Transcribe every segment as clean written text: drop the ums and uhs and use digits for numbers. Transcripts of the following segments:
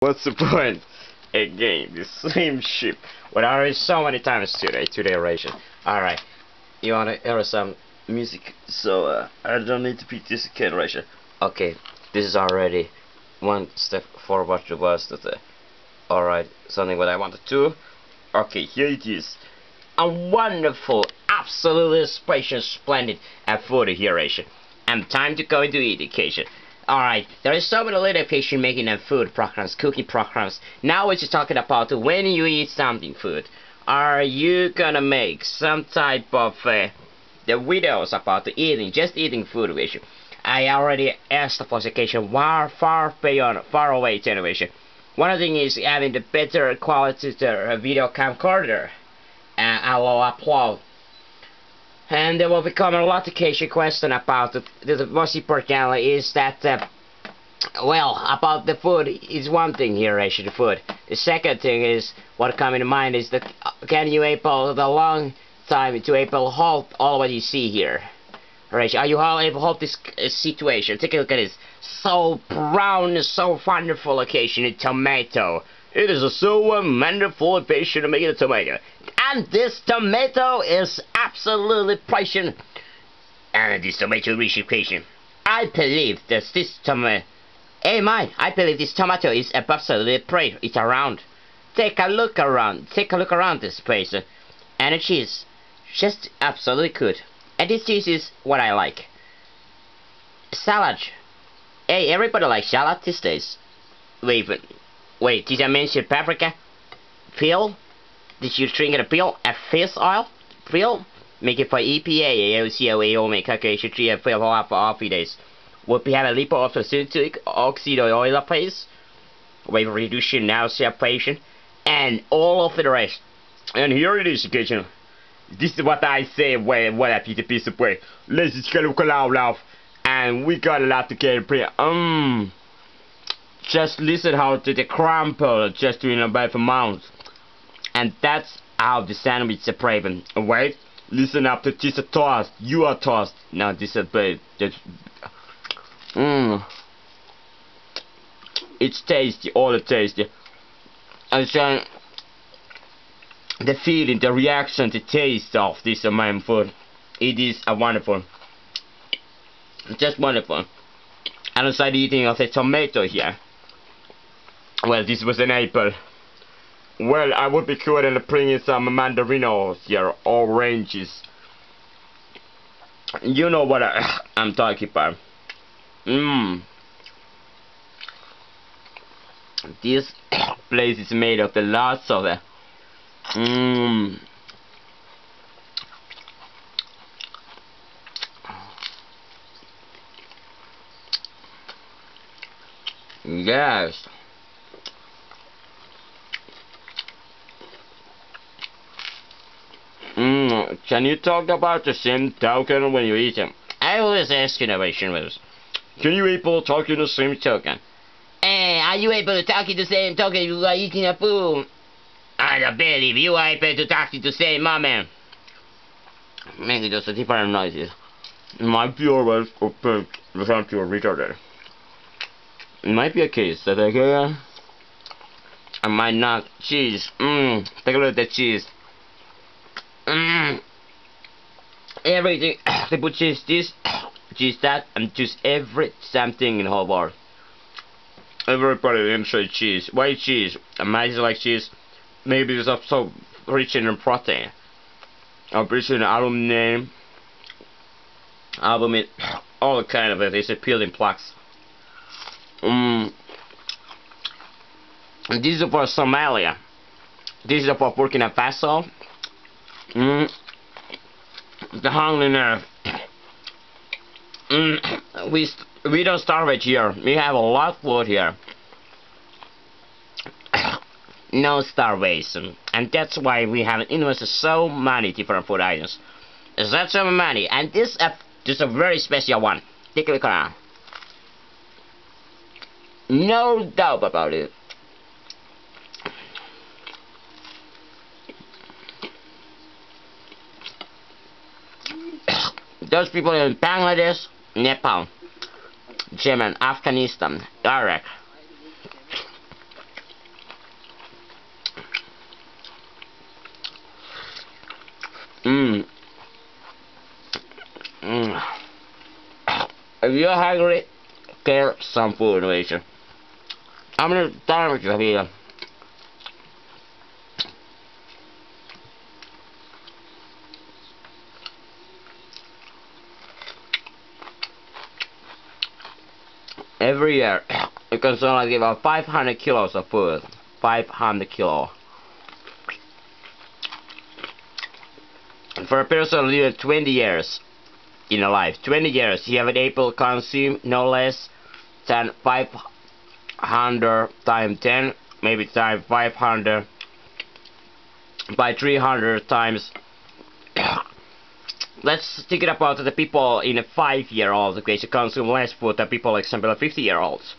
What's the point? Again, the same ship. What I heard so many times today ration. Alright, you wanna hear some music? So I don't need to pick this again ration. Okay, this is already one step forward towards the alright, something what I wanted to. Okay, here it is. A wonderful, absolutely spacious, splendid food here ration. And time to go into education. Alright, there is so many little education making and food programs, cooking programs. Now we're just talking about when you eat something food. Are you gonna make some type of the videos about the eating, just eating food ration? I already asked for the occasion far beyond, far away generation. One of the things is having the better quality video camcorder. I will upload. And there will become a lot of question about the most important is that well, about the food is one thing here, actually, the food. The second thing is what comes in mind is that can you able the long time to able hold all what you see here? Right? Are you all able to hold this situation? Take a look at this. So brown, so wonderful occasion, a tomato. It is a so wonderful occasion to make it a tomato. And this tomato is absolutely precious. And this tomato rich occasion. I believe that this tomato. Hey man, I believe this tomato is absolutely great. It's around. Take a look around. Take a look around this place. And the cheese, just absolutely good. And this cheese is what I like. Salad. Hey, everybody likes salad these days. Wait, did I mention paprika? Peel? Did you drink a peel? A fish oil? Peel? Make it for EPA, LCOA, make calculation 3 and 4 for all days. Would we have a lipo of synthetic oxide oil paste? With reduction nausea patient. And all of the rest. And here it is, occasion. This is what I say when I pick a piece of bread. Let's just look loud. And we got a lot to get pre. Just listen how to the crumple just in a bad amount. And that's how the sandwich is separated. Wait, listen up to this toast. You are toast. Now this is bad. It's tasty, all the tasty. And so the feeling, the reaction, the taste of this man food, it is a wonderful, just wonderful. And aside eating of the tomato here, well, this was an apple. Well, I would be cool in bringing some mandarinos here, oranges. You know what I'm talking about. This place is made of the lots of the yes. Can you talk about the same token when you eat them? I always ask innovation with. Can you able to talk in the same token? Hey, are you able to talk in the same token you are eating a food? I don't believe you are able to talk in the same moment. Maybe just a different noises. It might be always open without you retarded. It might be a case that I might not. Cheese. Take a look at the cheese. Everything. They put cheese this, cheese that, and just every something in the whole world. Everybody enjoys cheese. Why cheese? Amazing like cheese. Maybe it's also rich in protein. Or rich in aluminum, all kind of it. It's appealed in plaques. This is for Somalia. This is for Burkina Faso. The hungry nerve. We don't starve it here. We have a lot of food here. No starvation. And that's why we have invested so many different food items. That's so many. And this is a very special one. Take a look around. No doubt about it. Those people in Bangladesh, Nepal, Yemen, Afghanistan, Iraq, Mmm. Mmm. If you're hungry, get some food later. How many sandwiches have you? Every year, you can only give out 500 kilos of food. 500 kilo. For a person living 20 years in a life, 20 years, you have been able to consume no less than 500 times 10, maybe times 500 by 300 times. Let's think about the people in a 5-year-old case who consume less food than people, like example, 50-year-olds.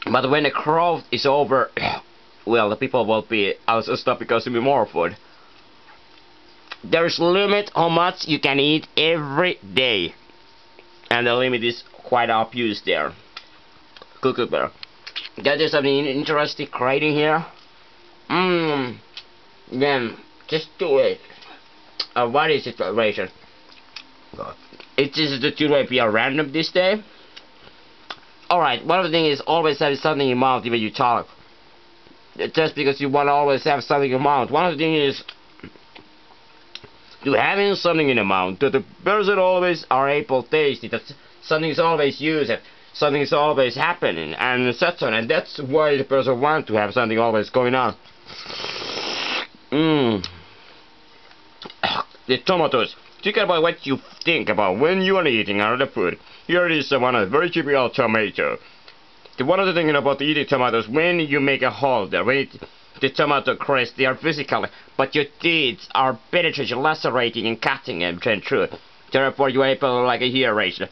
But when the growth is over, well, the people will be also stop consuming more food. There is a limit how much you can eat every day, and the limit is quite obvious there. Cucumber. That is something interesting creating here. Then just do it. What is the situation? It is the two-way be random this day. Alright, one of the things is always have something in mouth when you talk. Just because you want to always have something in mouth. One of the things is to having something in the mouth, that the person always are able to taste it, that something is always used, something is always happening, and such on, and that's why the person wants to have something always going on. The tomatoes. Think about what you think about when you are eating another food. Here is one of the very typical tomato. One of the things about eating tomatoes, when you make a hole there, when the tomato crest, they are physical, but your teeth are penetrating, lacerating, and cutting them through. Therefore, you are able, like a here ratio.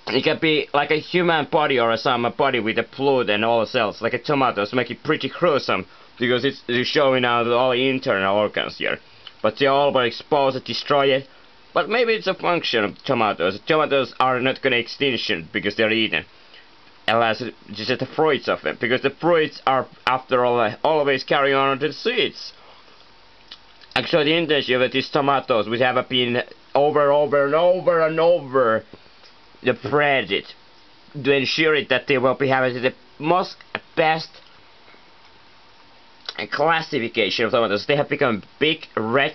It can be like a human body or some body with a blood and all cells, like a tomatoes, make it pretty gruesome because it's showing out all internal organs here. But they all were exposed, destroyed. But maybe it's a function of tomatoes. Tomatoes are not going to extinction because they're eaten. Unless just the fruits of them, because the fruits are, after all, always carrying on to the seeds. Actually, the intention of these tomatoes, which have been over the breaded to ensure it that they will be having the most best classification of tomatoes. They have become big, red,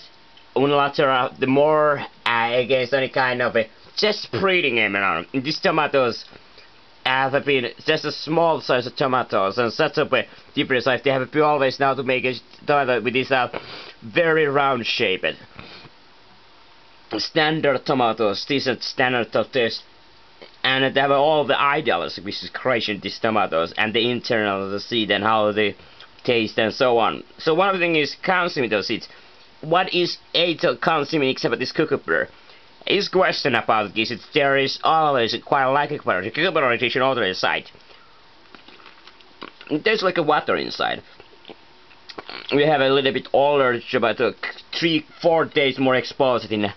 unilateral, the more against any kind of just spreading them around. These tomatoes have been just a small size of tomatoes and such a different size. They have been always now to make a tomato with this very round shaped standard tomatoes. These are standard of taste, and they have all the ideals which is creation these tomatoes and the internal of the seed and how they taste and so on. So one of the things is consuming those seeds. What is consuming except this cucumber? Is question about this. There is always quite a lack of cucumber orientation on the other side. There's like a water inside. We have a little bit older, about 3-4 days more exposed in,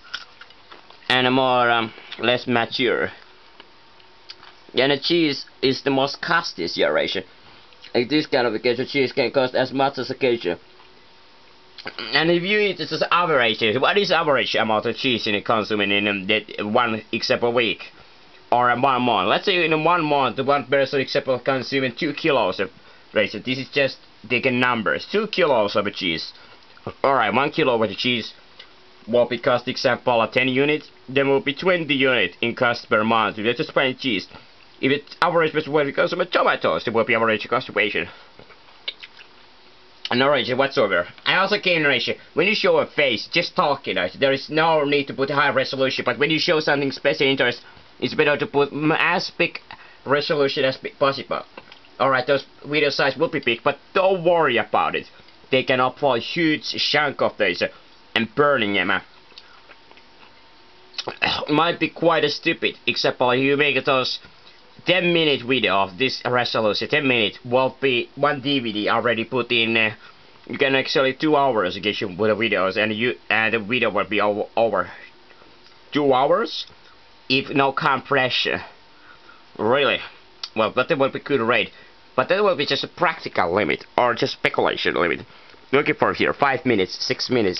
and more less mature. And the cheese is the most costliest generation. Like this kind of occasion, cheese can cost as much as occasion. And if you eat this as average, what is average amount of cheese in consuming in one example week or 1 month? Let's say in 1 month, one person example consuming 2 kilos of ration. This is just taking numbers. 2 kilos of cheese. Alright, 1 kilo of cheese will be cost example 10 units. There will be 20 units in cost per month. If you just find cheese. If it's average when we consume tomatoes, it will be average consumption. No ratio whatsoever. I also gain ratio. When you show a face, just talking, there is no need to put high resolution. But when you show something special interest, it's better to put as big resolution as possible. Alright, those video size will be big, but don't worry about it. They can upload huge chunk of this and burning them. Might be quite stupid, except if you make those 10-minute video of this resolution. 10 minutes will be 1 DVD already put in. You can actually 2 hours get you with the videos, and the video will be over 2 hours if no compression. Really, well, that will be good rate, but that will be just a practical limit or just speculation limit. looking for here? 5 minutes, 6 minutes.